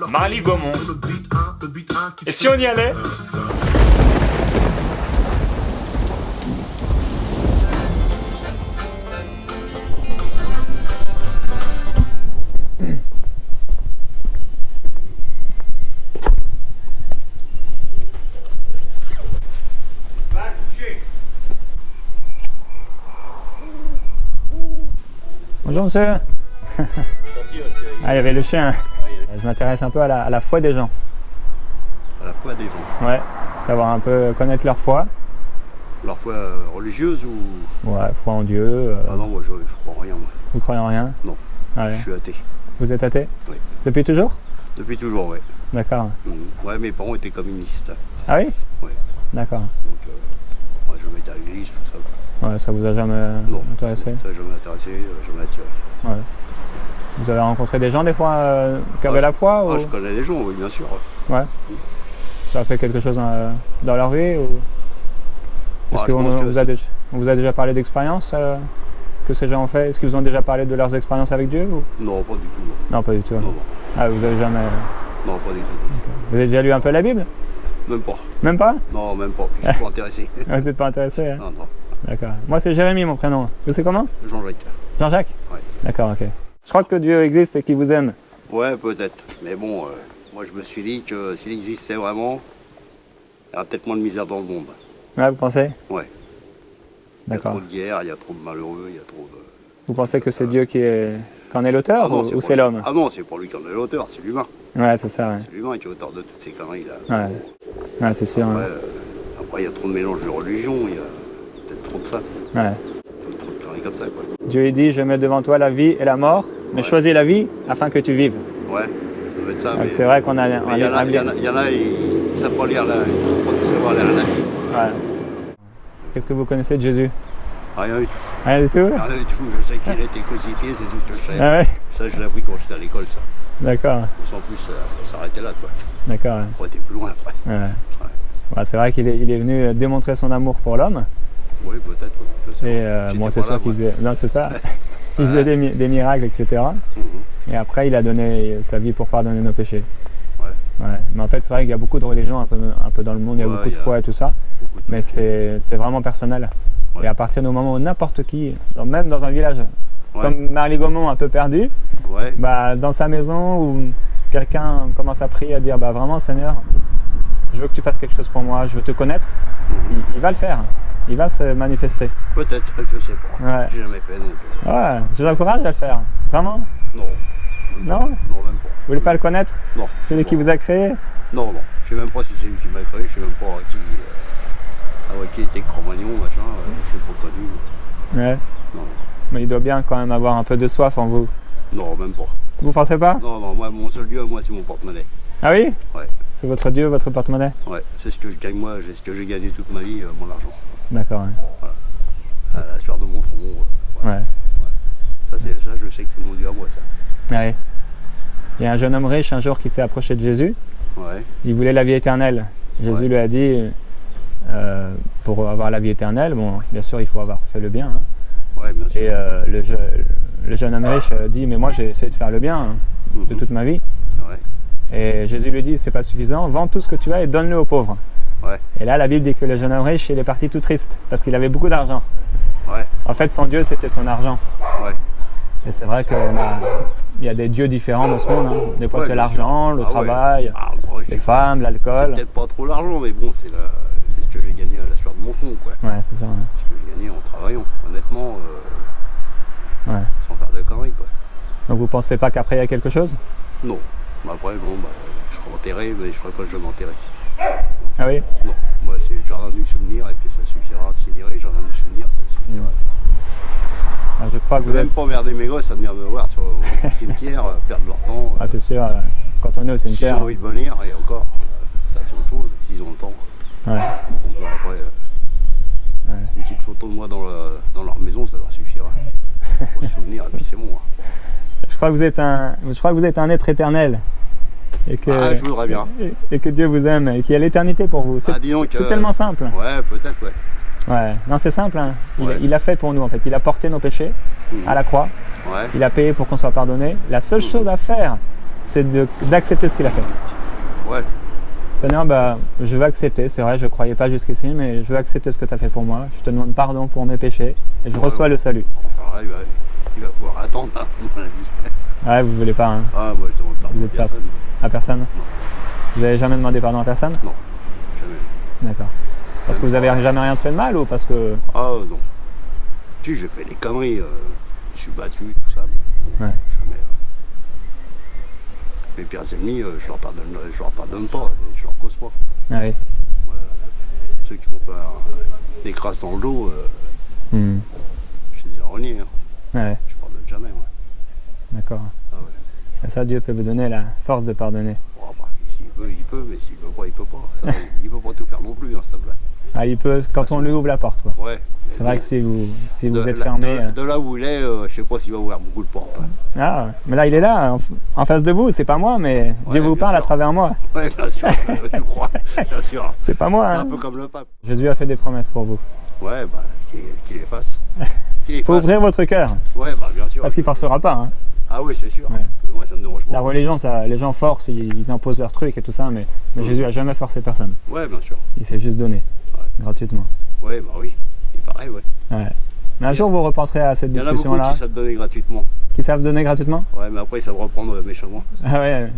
Marly Gaumont. Et si on y allait? Bonjour monsieur. Ah, il y avait le chien. Je m'intéresse un peu à la foi des gens. À la foi des gens. Ouais, savoir un peu connaître leur foi. Leur foi religieuse ou... Ouais, foi en Dieu. Ah non, moi je crois en rien. Moi. Vous croyez en rien? Non, Ouais. je suis athée. Vous êtes athée? Oui. Depuis toujours? Depuis toujours, ouais. D'accord. Ouais, mes parents étaient communistes. Ah oui? Ouais. D'accord. Donc, moi je m'étais à l'église, tout ça. Ouais, ça vous a jamais Non. intéressé? Ça n'a jamais intéressé, jamais attiré. Ouais. Vous avez rencontré des gens des fois qui avaient la foi ou... Je connais des gens, oui, bien sûr. Ouais. Ça a fait quelque chose dans leur vie ou... Est-ce Ouais, qu'on vous a déjà parlé d'expérience que ces gens ont fait? Est-ce qu'ils vous ont déjà parlé de leurs expériences avec Dieu ou... Non, pas du tout. Non, pas du tout. Non, non. Ah, vous avez jamais... Non, pas du tout. Vous avez déjà lu un peu la Bible? Même pas. Même pas? Non, même pas. Je suis pas intéressé. Vous n'êtes pas intéressé, hein? Non, non. D'accord. Moi, c'est Jérémy, mon prénom. Vous savez comment? Jean-Jacques. Jean-Jacques? Ouais. D'accord, ok. Je crois que Dieu existe et qu'il vous aime. Ouais, peut-être. Mais bon, moi je me suis dit que s'il existait vraiment, il y aurait peut-être moins de misère dans le monde. Ouais, vous pensez? Ouais. Il y a D'accord. trop de guerres, il y a trop de malheureux, il y a trop de... Vous pensez que c'est Dieu qu'en est l'auteur ou c'est l'homme? Ah non, c'est pour lui qui en est l'auteur, c'est l'humain. Ouais, c'est ça, ouais. C'est l'humain qui est auteur de toutes ces conneries là. Ouais, ouais c'est sûr. Après, Ouais. Après, il y a trop de mélange de religions, il y a peut-être trop de ça. Ouais. Trop de conneries comme ça, quoi. Dieu il dit, je mets devant toi la vie et la mort, mais choisis la vie afin que tu vives. Ouais, ça doit être ça. Ouais, c'est vrai qu'on a... mais il y en a, ils ne savent pas lire là, ils ne savent pas tout savoir lire la Bible. Ouais. Qu'est-ce que vous connaissez de Jésus? Rien du tout. Rien du tout? Rien du tout, je sais qu'il était crucifié, c'est tout ce que je sais. Ah ouais? Ça, je l'ai appris quand j'étais à l'école, ça. D'accord. Sans plus, ça s'arrêtait là, quoi. D'accord, ouais. On aurait été plus loin après. Ouais. Ouais, c'est vrai qu'il est venu démontrer son amour pour l'homme. Oui, peut-être, je sais Et pas. moi, J'étais c'est pas sûr là, qu'il moi. faisait... Non, c'est ça. Il faisait des miracles, etc. Et après, il a donné sa vie pour pardonner nos péchés. Ouais. Ouais. Mais en fait, c'est vrai qu'il y a beaucoup de religions un peu dans le monde, il y a Ouais, beaucoup de foi et tout ça. Beaucoup de Mais trucs. c'est vraiment personnel. Ouais. Et à partir du moment où n'importe qui, même dans un village, Ouais. comme Marly Gaumont un peu perdu, Ouais. bah, dans sa maison où quelqu'un commence à prier, à dire bah, vraiment Seigneur, je veux que tu fasses quelque chose pour moi, je veux te connaître, il va le faire, il va se manifester. Peut-être, je sais pas. Ouais. J'ai jamais fait, donc... Ouais, je vous encourage à le faire, vraiment. Non. Non? Non, même pas. Vous voulez pas le connaître? Non. Celui qui vous a créé? Non, non. Je sais même pas si c'est lui qui m'a créé, je sais même pas qui était Cro-Magnon, machin, je sais pas connu. Ouais. Non. Mais il doit bien quand même avoir un peu de soif en vous. Non, même pas. Vous pensez pas? Non, non, moi, mon seul Dieu, moi, c'est mon porte-monnaie. Ah oui? Ouais. C'est votre Dieu, votre porte-monnaie? Ouais, c'est ce que je gagne, moi, c'est ce que j'ai gagné toute ma vie, mon argent. D'accord, ouais. À la sueur de mon front. Voilà. Ouais. Ça, je sais que c'est mon Dieu à moi, ça. Ouais. Il y a un jeune homme riche un jour qui s'est approché de Jésus. Ouais. Il voulait la vie éternelle. Jésus lui a dit, pour avoir la vie éternelle, bon, bien sûr, il faut avoir fait le bien. Hein. Ouais, bien sûr. Et le jeune homme riche dit, mais moi, j'ai essayé de faire le bien hein, de toute ma vie. Ouais. Et Jésus lui dit, c'est pas suffisant, vends tout ce que tu as et donne-le aux pauvres. Ouais. Et là, la Bible dit que le jeune homme riche, il est parti tout triste parce qu'il avait beaucoup d'argent. Ouais. En fait, son Dieu, c'était son argent. Ouais. Et c'est vrai qu'il y a des dieux différents dans ce monde. Hein. Des fois, Ouais, c'est bien l'argent, sûr. le Ah ouais. travail, Ah, moi, les femmes, c'est l'alcool. peut-être pas trop l'argent, mais bon, c'est ce que j'ai gagné à la sueur de mon front, quoi. Ouais, c'est ça. Ouais. Ce que j'ai gagné en travaillant, honnêtement, Ouais. sans faire de conneries, quoi. Donc vous pensez pas qu'après il y a quelque chose? Non. Mais après, bon, je serai enterré, mais je ne ferai pas le jeu m'enterrer. Ah oui? Non. Moi, c'est le jardin du souvenir, et puis ça suffira de sidérer, jardin du souvenir, ça suffira. Ah, je crois que Je vous ne êtes... même pas emmerder mes gosses à venir me voir sur le cimetière, perdre leur temps. Ah c'est sûr, quand on est au S'ils cimetière... ont envie de venir, et encore, ça c'est autre chose, s'ils ont le temps. Ouais. On peut après, une petite photo de moi dans leur maison, ça leur suffira. Pour se souvenir, et puis c'est bon. Hein. Je crois que vous êtes un être éternel. Et que, Ah, je voudrais bien. Et que Dieu vous aime et qu'il y a l'éternité pour vous. C'est Ah, dis donc, c'est tellement simple. Ouais, peut-être, ouais. Ouais, non, c'est simple. Hein. Ouais. Il a fait pour nous, en fait. Il a porté nos péchés à la croix. Ouais. Il a payé pour qu'on soit pardonné. La seule chose à faire, c'est d'accepter ce qu'il a fait. Ouais. Seigneur, je veux accepter. C'est vrai, je ne croyais pas jusqu'ici, mais je veux accepter ce que tu as fait pour moi. Je te demande pardon pour mes péchés et je reçois le salut. Alors là, il va pouvoir attendre, hein, à mon avis. Ouais, vous ne voulez pas, hein. Ah, moi, je demande pardon Vous à êtes pas- personne. À personne? Non. Vous n'avez jamais demandé pardon à personne? Non, jamais. D'accord. Parce que vous n'avez jamais rien fait de mal ou parce que... Ah, non. Si, j'ai fait des conneries. Je suis battu, tout ça, mais Ouais. jamais. Mes pires ennemis, je leur pardonne pas, je leur cause pas. Ah oui. Ceux qui m'ont fait des crasses dans le dos, Hmm. je les ai reniés. Hein. Ouais, Je pardonne jamais, moi. d'accord. Ah ouais. Et ça, Dieu peut vous donner la force de pardonner. Bon, bah, s'il veut, il peut, mais s'il veut pas, il peut pas. Ça, il peut pas tout faire non plus, hein, s'il te plaît. Ah, il peut, quand on lui ouvre la porte, quoi. Ouais. C'est vrai que si vous êtes De- fermé... De là où il est, je sais pas s'il va ouvrir beaucoup de portes. Hein. Ah, mais là, il est là, en face de vous. C'est pas moi, mais Dieu vous bien parle à sûr. travers moi. Ouais, bien sûr, je crois, bien sûr. C'est pas moi, C'est un hein. peu comme le pape. Jésus a fait des promesses pour vous. Ouais, bah, qu'il les fasse. Qu'il les Il faut fasse. ouvrir votre cœur, Ouais, bah, bien sûr. parce qu'il forcera pas, hein. Ah oui, c'est sûr. Ouais. Mais moi, ça me dérange pas. La religion, ça, les gens forcent, ils imposent leurs trucs et tout ça, mais Jésus a jamais forcé personne. Ouais, bien sûr. Il s'est juste donné, gratuitement. Ouais, bah oui. Il paraît, ouais. Ouais. Mais un jour, vous repenserez à cette Il y en a beaucoup discussion-là, qui savent donner gratuitement. qui savent donner gratuitement. Ouais, mais après, ils savent reprendre méchamment. Ah ouais,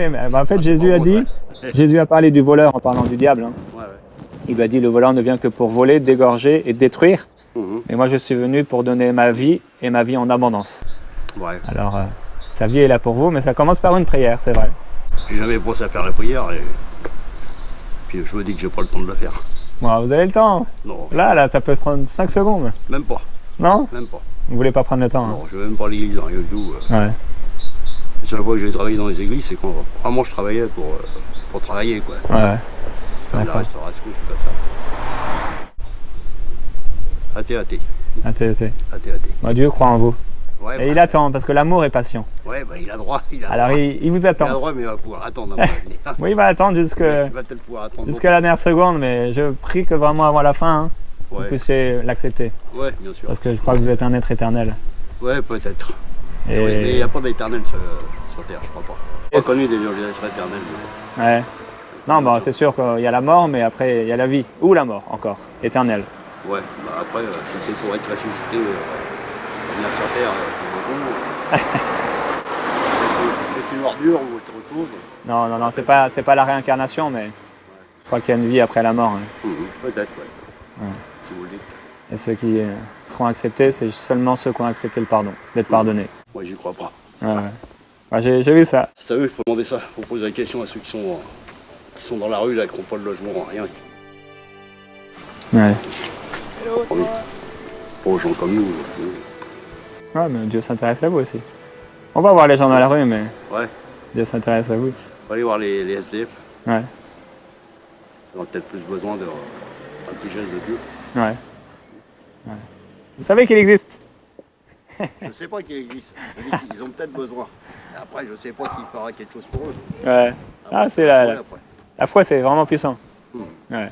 mais, en fait, Ah, c'est Jésus pas a bon, dit, ça. Jésus a parlé du voleur en parlant du diable. Hein. Ouais, ouais. Il lui a dit, le voleur ne vient que pour voler, dégorger et détruire. Mhm. Et moi, je suis venu pour donner ma vie et ma vie en abondance. Ouais. Alors, sa vie est là pour vous, mais ça commence par une prière, c'est vrai. J'ai jamais pensé à faire la prière et puis je me dis que j'ai pas le temps de la faire. Bon, vous avez le temps. Non, Là, ça peut prendre 5 secondes. même pas. Non? Même pas. Vous voulez pas prendre le temps? Non, je vais même pas à l'église, rien du tout. Hein. Ouais. La seule fois que j'ai travaillé dans les églises, c'est quand vraiment je travaillais pour travailler, quoi. Ouais. Comme la D'accord. restauration, tout comme ça. Athée. Bon, Dieu croit en vous. Ouais, Et il attend, parce que l'amour est patient. Ouais, bah il a droit. Il a Alors, droit. il vous Il a attend. droit, mais il va pouvoir attendre, à mon avis. Oui, il va attendre Il va peut-être pouvoir attendre. jusqu'à la dernière seconde, mais je prie que vraiment avant la fin, hein, vous Ouais. puissiez l'accepter. Ouais, bien sûr. Parce que je crois que vous êtes un être éternel. Ouais, peut-être. Et... Ouais, mais il n'y a pas d'éternel sur Terre, je crois pas. Et Pas connu des êtres éternels. mais- Ouais. Non, bon, c'est sûr qu'il y a la mort, mais après, il y a la vie. Ou la mort, encore, éternelle. Ouais, bah après, si c'est pour être ressuscité, venir sur Terre, c'est une ordure ou autre chose. Non, c'est pas la réincarnation, mais je crois qu'il y a une vie après la mort. Hein. Peut-être, ouais. Ouais. Si vous le dites. Et ceux qui seront acceptés, c'est seulement ceux qui ont accepté le pardon, d'être pardonnés. Moi, j'y crois pas. Ouais. Ouais, j'ai vu ça. Ça, eux, il faut demander ça. Il faut poser la question à ceux qui sont dans la rue, là, qui n'ont pas de logement, rien. Ouais. Pas aux gens comme nous. Ouais, mais Dieu s'intéresse à vous aussi. On va voir les gens dans la rue, mais Ouais, Dieu s'intéresse à vous. on va aller voir les SDF. Ouais, Ils ont peut-être plus besoin d'un petit geste de Dieu. ouais. Vous savez qu'il existe? Je sais pas qu'il existe. Je dis qu'ils ont peut-être besoin. Et après, je sais pas s'il fera quelque chose pour eux. Ouais. Ah, c'est Ouais, la après. foi, c'est vraiment puissant. Ouais.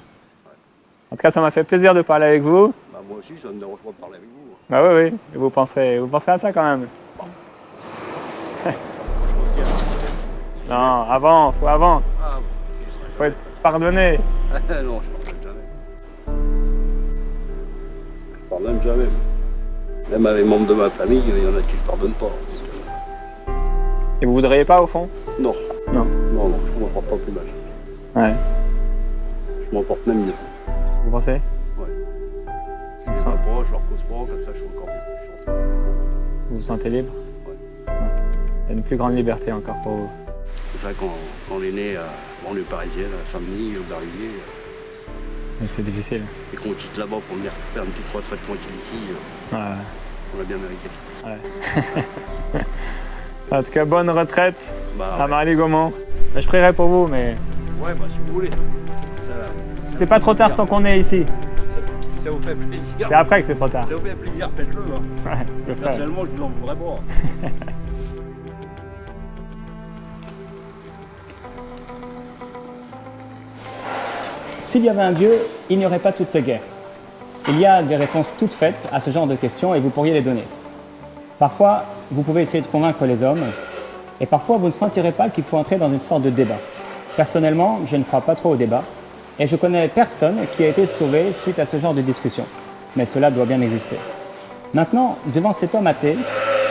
En tout cas, ça m'a fait plaisir de parler avec vous. Bah, moi aussi, ça ne me dérange pas de parler avec vous. Bah oui, oui. Et vous penserez à ça quand même. Je considère peut-être. Non, avant, faut avant. Ah, Faut être pardonné. non, je pardonne jamais. Je pardonne jamais. Même avec les membres de ma famille, il y en a qui je pardonne pas. Et vous voudriez pas au fond? Non. Non. Non, je m'en porte pas plus mal. Ouais. Je m'en porte même mieux. Vous pensez? Ouais. Vous Je sent- ne pas, je leur cause pas, comme ça je suis encore mieux. Je suis encore mieux. vous vous sentez libre? Ouais. Il y a une plus grande liberté encore pour vous. C'est ça, quand on est né à banlieue parisienne, à Saint-Denis, au Barrier, Mais c'était difficile. et qu'on quitte là-bas pour venir faire une petite retraite tranquille ici, Ouais. on l'a bien mérité. En tout cas, bonne retraite Bah, à ouais. Marly-Gaumont. Je prierai pour vous, mais Ouais, bah si vous voulez. c'est pas trop tard tant qu'on est ici. Si ça vous fait plaisir. C'est après que c'est trop tard. Si ça vous fait plaisir, faites-le. Hein. Ouais, je le ferai. Personnellement, je vous en voudrais pas. S'il y avait un Dieu, il n'y aurait pas toutes ces guerres. Il y a des réponses toutes faites à ce genre de questions et vous pourriez les donner. Parfois, vous pouvez essayer de convaincre les hommes et parfois vous ne sentirez pas qu'il faut entrer dans une sorte de débat. Personnellement, je ne crois pas trop au débat et je connais personne qui a été sauvé suite à ce genre de discussion. Mais cela doit bien exister. Maintenant, devant cet homme athée,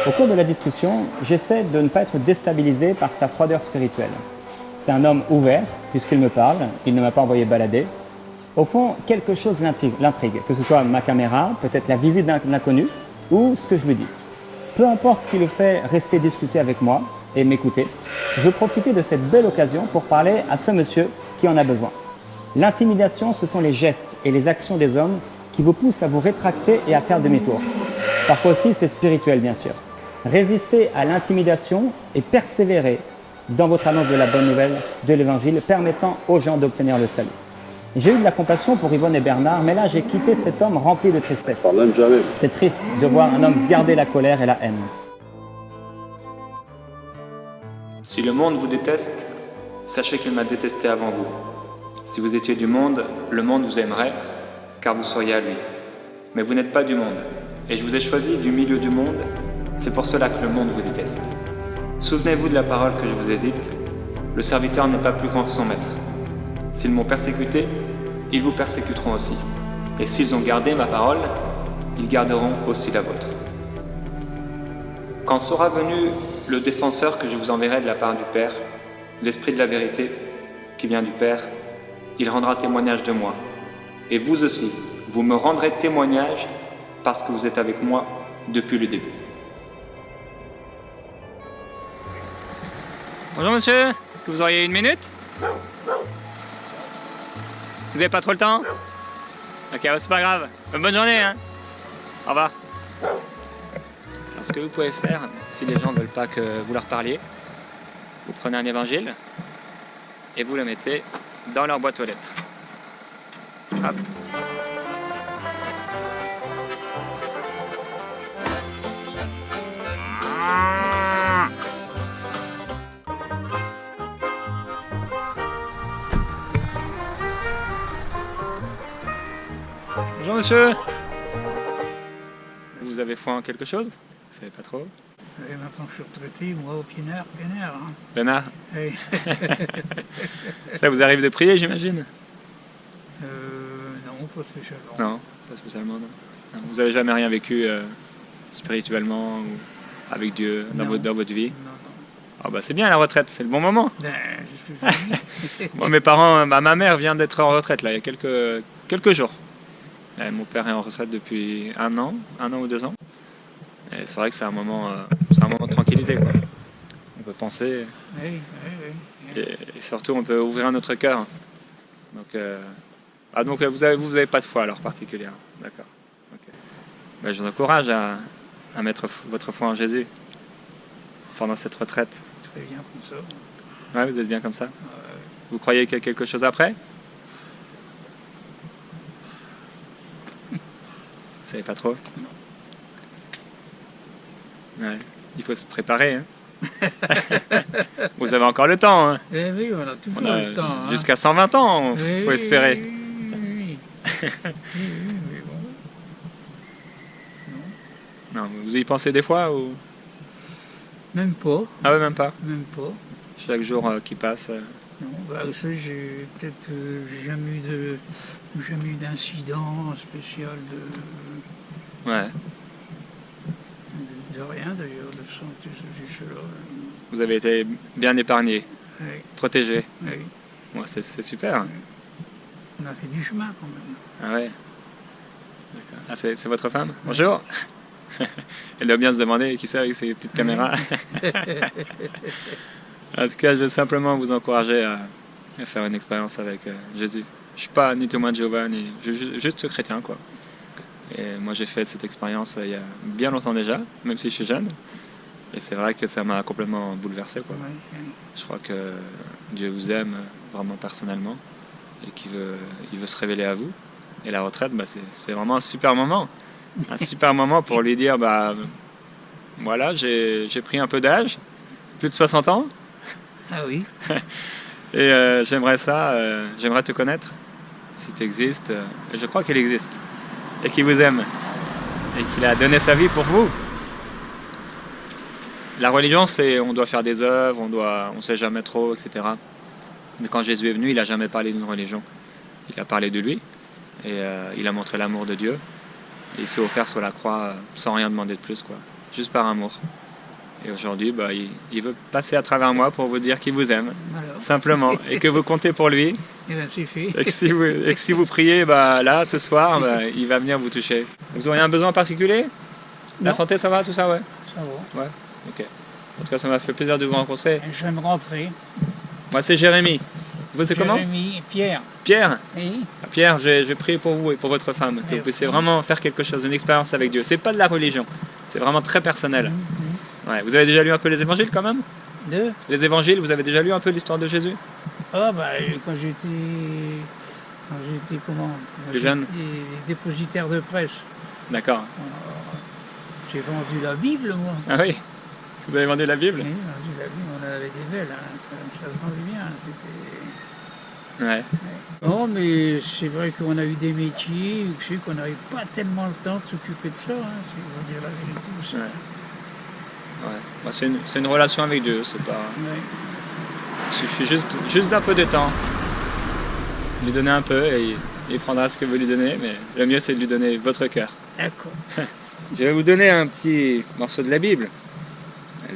au cours de la discussion, j'essaie de ne pas être déstabilisé par sa froideur spirituelle. C'est un homme ouvert, puisqu'il me parle, il ne m'a pas envoyé balader. Au fond, quelque chose l'intrigue, que ce soit ma caméra, peut-être la visite d'un inconnu, ou ce que je lui dis. Peu importe ce qui le fait rester discuter avec moi et m'écouter, je profitais de cette belle occasion pour parler à ce monsieur qui en a besoin. L'intimidation, ce sont les gestes et les actions des hommes qui vous poussent à vous rétracter et à faire demi-tour. Parfois aussi, c'est spirituel, bien sûr. Résistez à l'intimidation et persévérez dans votre annonce de la bonne nouvelle de l'Évangile, permettant aux gens d'obtenir le salut. J'ai eu de la compassion pour Yvonne et Bernard, mais là, j'ai quitté cet homme rempli de tristesse. C'est triste de voir un homme garder la colère et la haine. Si le monde vous déteste, sachez qu'il m'a détesté avant vous. Si vous étiez du monde, le monde vous aimerait, car vous seriez à lui. Mais vous n'êtes pas du monde, et je vous ai choisi du milieu du monde, c'est pour cela que le monde vous déteste. Souvenez-vous de la parole que je vous ai dite, le serviteur n'est pas plus grand que son maître. S'ils m'ont persécuté, ils vous persécuteront aussi. Et s'ils ont gardé ma parole, ils garderont aussi la vôtre. Quand sera venu le défenseur que je vous enverrai de la part du Père, l'Esprit de la vérité, qui vient du Père, il rendra témoignage de moi. Et vous aussi, vous me rendrez témoignage parce que vous êtes avec moi depuis le début. Bonjour monsieur, est-ce que vous auriez une minute? Vous n'avez pas trop le temps? Ok, c'est pas grave. Bonne journée, hein. Au revoir. Alors, ce que vous pouvez faire, si les gens ne veulent pas que vous leur parliez, vous prenez un évangile et vous le mettez dans leur boîte aux lettres. Hop. Bonjour monsieur. Vous avez foi en quelque chose? Vous savez pas trop? Oui, maintenant que je suis retraité, moi au Pinard, hein. Bernard? Oui. Ça vous arrive de prier, j'imagine? Non, pas spécialement. Non, pas spécialement, non. Non, vous avez jamais rien vécu spirituellement ou avec Dieu dans votre vie? Non. Ah bah c'est bien la retraite, c'est le bon moment. Ben, c'est ce que je dis. Moi, mes parents, ma mère vient d'être en retraite là, il y a quelques jours. Et mon père est en retraite depuis un an ou 2 ans. Et c'est vrai que c'est un moment de tranquillité, quoi. On peut penser Oui. et surtout on peut ouvrir notre cœur. Donc vous avez pas de foi alors particulière, d'accord. Okay. Ben, je vous encourage à mettre votre foi en Jésus pendant cette retraite. Très bien comme ça. Ouais, vous êtes bien comme ça. Vous croyez qu'il y a quelque chose après? Vous savez pas trop? Non. Ouais, il faut se préparer. Hein. Vous avez encore le temps. Hein. Eh oui, on a toujours le temps. Hein. Jusqu'à 120 ans, il faut espérer. Oui. Mais bon. Non, vous y pensez des fois ou... Même pas. Ah ouais, même pas. Même pas. Chaque jour qui passe. Non, bah, ça, j'ai peut-être jamais eu d'incident spécial Ouais. de rien d'ailleurs, de santé, cela. Vous avez été bien épargné, Oui. protégé. Oui. Bon, c'est super. Hein. On a fait du chemin quand même. Ah ouais. D'accord. Ah, c'est votre femme? Ouais. Bonjour. Elle doit bien se demander qui c'est avec ses petites caméras. En tout cas, je veux simplement vous encourager à faire une expérience avec Jésus. Je suis pas ni témoin de Jéhovah, ni juste chrétien, quoi. Et moi, j'ai fait cette expérience il y a bien longtemps déjà, même si je suis jeune. Et c'est vrai que ça m'a complètement bouleversé, quoi. Oui. Je crois que Dieu vous aime vraiment personnellement et qu'il veut se révéler à vous. Et la retraite, c'est vraiment un super moment. Un super moment pour lui dire, voilà, j'ai pris un peu d'âge, plus de 60 ans. Ah oui. Et j'aimerais te connaître, si tu existes. Et je crois qu'elle existe. et qui vous aime et qu'il a donné sa vie pour vous. La religion, c'est on doit faire des œuvres, on sait jamais trop, etc. Mais quand Jésus est venu, il n'a jamais parlé d'une religion. Il a parlé de lui et il a montré l'amour de Dieu. Et il s'est offert sur la croix sans rien demander de plus, quoi. Juste par amour. Et aujourd'hui, il veut passer à travers moi pour vous dire qu'il vous aime, Alors, simplement, et que vous comptez pour lui. et bien c'est fait. Et que si vous priez là, ce soir, il va venir vous toucher. Vous auriez un besoin particulier? La Non. santé, ça va? Tout ça, ouais? Ça va. Ouais, ok. En tout cas, ça m'a fait plaisir de vous rencontrer. Je vais me rentrer. Moi, c'est Jérémy. Vous, c'est comment? Jérémy et Pierre. Pierre? Oui. Pierre, j'ai prié pour vous et pour votre femme, que vous Merci. puissiez vraiment faire quelque chose, une expérience avec Dieu. C'est pas de la religion, c'est vraiment très personnel. Ouais. Vous avez déjà lu un peu les évangiles quand même? Deux. Les évangiles, vous avez déjà lu un peu l'histoire de Jésus? Ah bah quand j'étais comment? Quand Plus jeune. j'étais dépositaire de presse. D'accord. J'ai vendu la Bible moi. Ah oui? Vous avez vendu la Bible? Oui, j'ai vendu la Bible, on avait des belles, hein. Ça se vendait bien. C'était. Ouais. Non, mais c'est vrai qu'on a eu des métiers où je sais qu'on n'avait pas tellement le temps de s'occuper de ça, hein, si on va dire la vérité aussi. Ouais. Ouais. Bah, c'est une relation avec Dieu, c'est pas. Ouais. Il suffit juste d'un peu de temps. Lui donner un peu et il prendra ce que vous lui donnez, mais le mieux c'est de lui donner votre cœur. D'accord. Je vais vous donner un petit morceau de la Bible,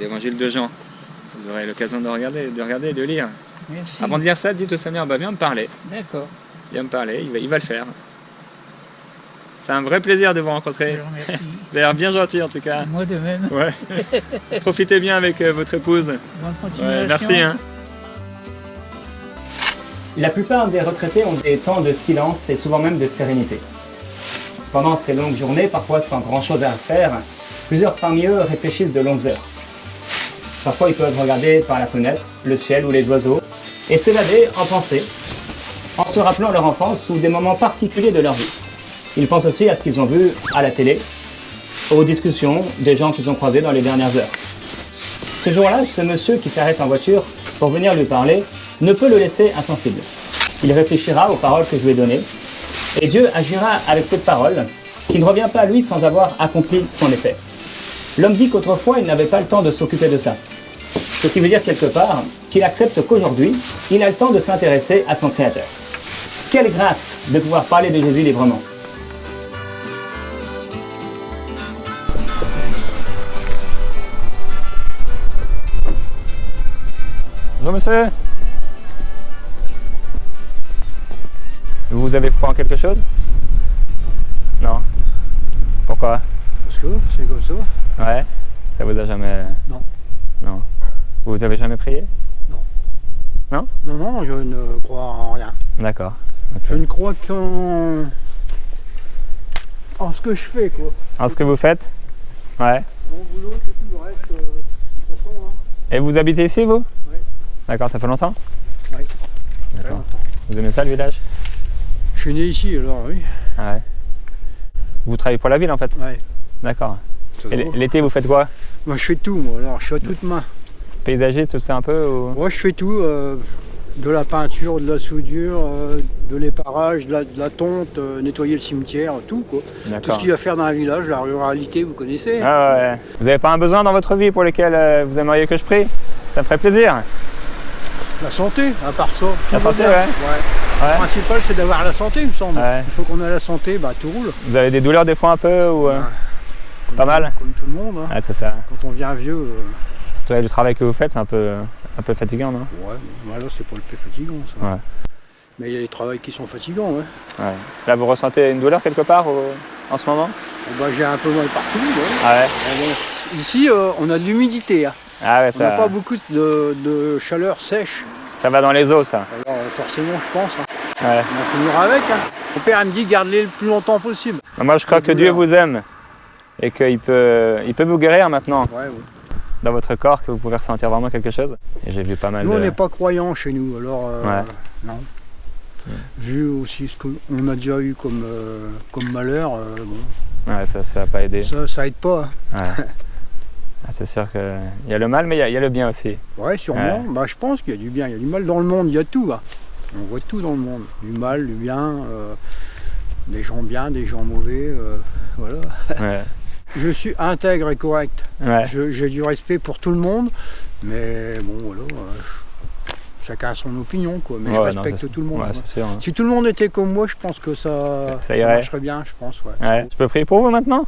l'évangile de Jean. Vous aurez l'occasion de regarder et de lire. Merci. Avant de lire ça, dites au Seigneur, viens me parler. D'accord. Viens me parler, il va le faire. C'est un vrai plaisir de vous Je rencontrer. vous remercie. Vous avez l'air bien gentil en tout cas. Moi de même. Ouais. Profitez bien avec votre épouse. Bonne continuation. Ouais, merci. Hein. La plupart des retraités ont des temps de silence et souvent même de sérénité. Pendant ces longues journées, parfois sans grand-chose à faire, plusieurs parmi eux réfléchissent de longues heures. Parfois, ils peuvent regarder par la fenêtre, le ciel ou les oiseaux, et s'évader en pensée, en se rappelant leur enfance ou des moments particuliers de leur vie. Ils pensent aussi à ce qu'ils ont vu à la télé, aux discussions des gens qu'ils ont croisés dans les dernières heures. Ce jour-là, ce monsieur qui s'arrête en voiture pour venir lui parler ne peut le laisser insensible. Il réfléchira aux paroles que je lui ai données, et Dieu agira avec cette parole qui ne revient pas à lui sans avoir accompli son effet. L'homme dit qu'autrefois, il n'avait pas le temps de s'occuper de ça. Ce qui veut dire quelque part qu'il accepte qu'aujourd'hui, il a le temps de s'intéresser à son Créateur. Quelle grâce de pouvoir parler de Jésus librement. Bonjour monsieur. Vous avez froid en quelque chose? Non. Pourquoi? Parce que c'est comme ça. Ouais. Ça vous a jamais... Non. Non. Vous avez jamais prié? Non, non, je ne crois en rien. D'accord. Je ne crois qu'en ce que je fais, quoi. Alors ce que vous faites? Ouais. Mon boulot, c'est tout le reste. De toute façon, hein. Et vous habitez ici vous? Oui. D'accord, ça fait longtemps? Oui. D'accord. Vous aimez ça le village? Je suis né ici, alors oui. Ah ouais. Vous travaillez pour la ville en fait? Ouais. D'accord. Ça Et va. l'été vous faites quoi? Moi, je fais tout, moi. Alors, je suis à toute main. Paysagiste, tout ça un peu ou... Moi, je fais tout. De la peinture, de la soudure, de l'éparage, de la tonte, nettoyer le cimetière, tout, quoi. Tout D'accord. ce qu'il y a à faire dans un village, la ruralité, vous connaissez. Ah ouais. Vous n'avez pas un besoin dans votre vie pour lequel vous aimeriez que je prie? Ça me ferait plaisir. La santé, à part ça. La tout va santé, bien. ouais. Le Ouais. principal, c'est d'avoir la santé, il me semble. Ouais. Il faut qu'on ait la santé, bah tout roule. Vous avez des douleurs des fois un peu ou Comme pas mal? Comme tout le monde. Hein. Ah c'est ça. Quand on devient vieux, Surtout avec le travail que vous faites, c'est un peu fatigant, non? ouais, voilà, c'est pas le plus fatigant, ça. Ouais. Mais il y a des travails qui sont fatigants, ouais. Ouais. Là vous ressentez une douleur quelque part en ce moment? Bon, bah, j'ai un peu mal partout. Ouais. Ah ouais. Mais bon, ici, on a de l'humidité. Hein. Ah ouais, On n'a ça, pas beaucoup de chaleur sèche. ça va dans les os ça. Alors forcément, je pense, hein, Ouais. on va finir avec. Hein. Mon père il me dit garde-les le plus longtemps possible. Moi je crois que Dieu vous aime et qu'il peut vous guérir maintenant Ouais, ouais. dans votre corps, que vous pouvez ressentir vraiment quelque chose. Et j'ai vu pas mal Nous, on de... n'est pas croyants chez nous, alors Ouais. non. Vu aussi ce qu'on a déjà eu comme malheur, bon, Ouais, ça n'a pas aidé. ça aide pas. Hein. Ouais. Ah, c'est sûr qu'il y a le mal, mais il y a le bien aussi. Ouais, sûrement. Ouais. Bah, je pense qu'il y a du bien, il y a du mal dans le monde, il y a tout. Hein. On voit tout dans le monde, du mal, du bien. Des gens bien, des gens mauvais, voilà. Ouais. Je suis intègre et correct. Ouais. J'ai du respect pour tout le monde, mais bon, voilà. Chacun a son opinion, quoi. Mais je Ouais, non, respecte c'est- tout le monde. Ouais, Ouais. c'est sûr. Hein. Si tout le monde était comme moi, je pense que ça irait. marcherait bien, je pense. Ouais. Ouais. Je peux prier pour vous maintenant?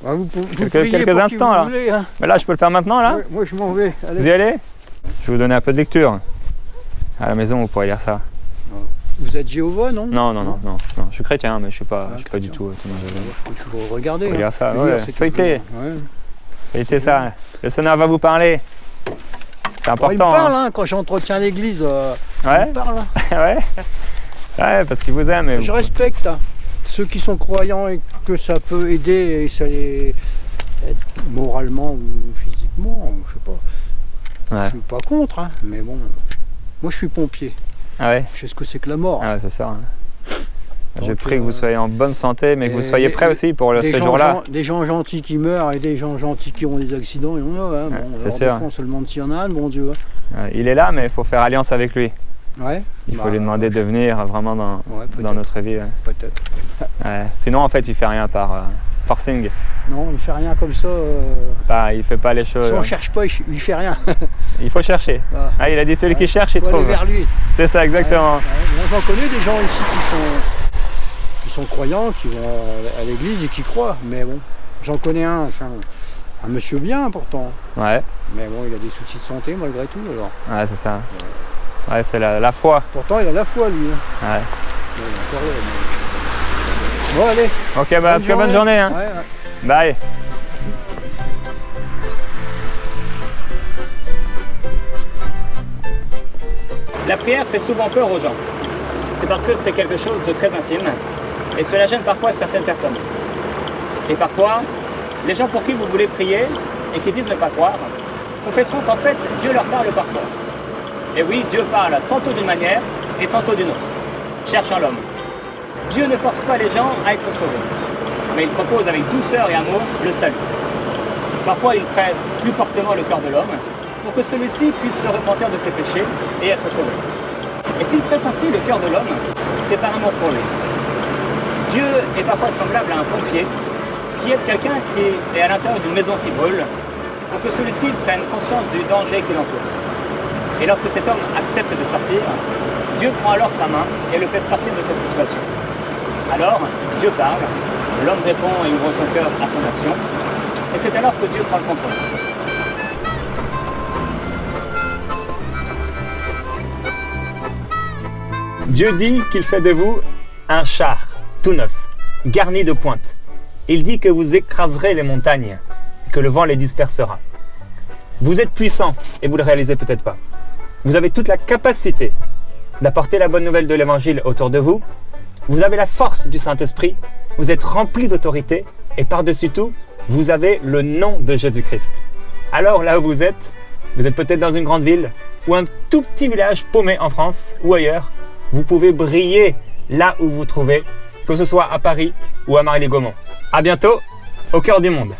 Ouais, vous Quelques priez pour qui instants, vous là. voulez, hein. Mais là, je peux le faire maintenant, là? Ouais, moi, je m'en vais. Allez. Vous y allez? Je vais vous donner un peu de lecture. À la maison, vous pourrez lire ça. Vous êtes Jéhovah, non? Non. Je suis chrétien, mais je suis pas du tout. Je peux toujours regarder. Faut lire ça, Lire, ouais. c'est Feuilleter. toujours- ouais. Feuilletez ça. Le Seigneur va vous parler. C'est Bon, il me important. parle, hein, quand j'entretiens l'église. Il Ouais, me parle. Hein. ouais. Ouais, parce qu'il vous aime. Et Je respecte hein, ceux qui sont croyants et que ça peut aider et ça les aide moralement ou physiquement, je sais pas. Ouais. Je suis pas contre, hein, mais bon, moi je suis pompier. Ah ouais? Je sais ce que c'est que la mort. Ah ouais, c'est ça. Hein. Je Donc, prie que vous soyez en bonne santé, mais que vous et- soyez prêts aussi pour Des ce gens jour-là. Des gens gentils qui meurent et des gens gentils qui ont des accidents, il y en a. Hein. Ouais, Bon, c'est alors, sûr. des fois, seulement s'il y en a un, bon Dieu. Hein. Ouais, il est là, mais il faut faire alliance avec lui. Ouais. Il faut Bah, lui demander de venir vraiment dans peut-être. notre vie. Ouais. Peut-être. Ouais. Sinon, en fait, il fait rien par forcing. Non, il fait rien comme ça. Il fait pas les choses. Si on cherche pas, il fait rien. Il faut chercher. Voilà. Ah, il a dit celui qui cherche, il Faut aller trouve. vers lui. C'est ça, exactement. Ouais, moi, j'en connais des gens ici qui sont croyants, qui vont à l'église et qui croient. Mais bon, j'en connais un monsieur bien pourtant. Ouais, Mais bon, il a des soucis de santé malgré tout. Alors. ouais, c'est ça. Ouais, c'est la foi. Pourtant, il a la foi lui. Hein. Ouais. Bon, il est encore là, mais- Bon, allez. Ok, bah, en tout cas, bonne journée. Hein. Ouais, ouais. Bye. La prière fait souvent peur aux gens. C'est parce que c'est quelque chose de très intime et cela gêne parfois certaines personnes. Et parfois, les gens pour qui vous voulez prier et qui disent ne pas croire, confesseront qu'en fait, Dieu leur parle parfois. Et oui, Dieu parle tantôt d'une manière et tantôt d'une autre, cherchant l'homme. Dieu ne force pas les gens à être sauvés, mais il propose avec douceur et amour le salut. Parfois, il presse plus fortement le cœur de l'homme pour que celui-ci puisse se repentir de ses péchés et être sauvé. Et s'il presse ainsi le cœur de l'homme, c'est par amour pour lui. Dieu est parfois semblable à un pompier qui aide quelqu'un qui est à l'intérieur d'une maison qui brûle pour que celui-ci prenne conscience du danger qui l'entoure. Et lorsque cet homme accepte de sortir, Dieu prend alors sa main et le fait sortir de sa situation. Alors, Dieu parle, l'homme répond et ouvre son cœur à son action, et c'est alors que Dieu prend le contrôle. Dieu dit qu'il fait de vous un char tout neuf, garni de pointes. Il dit que vous écraserez les montagnes, que le vent les dispersera. Vous êtes puissant et vous ne le réalisez peut-être pas. Vous avez toute la capacité d'apporter la bonne nouvelle de l'évangile autour de vous. Vous avez la force du Saint-Esprit, vous êtes rempli d'autorité et par-dessus tout, vous avez le nom de Jésus-Christ. Alors là où vous êtes peut-être dans une grande ville ou un tout petit village paumé en France ou ailleurs, vous pouvez briller là où vous vous trouvez, que ce soit à Paris ou à Marly-les-Gaumont. À bientôt, au cœur du monde.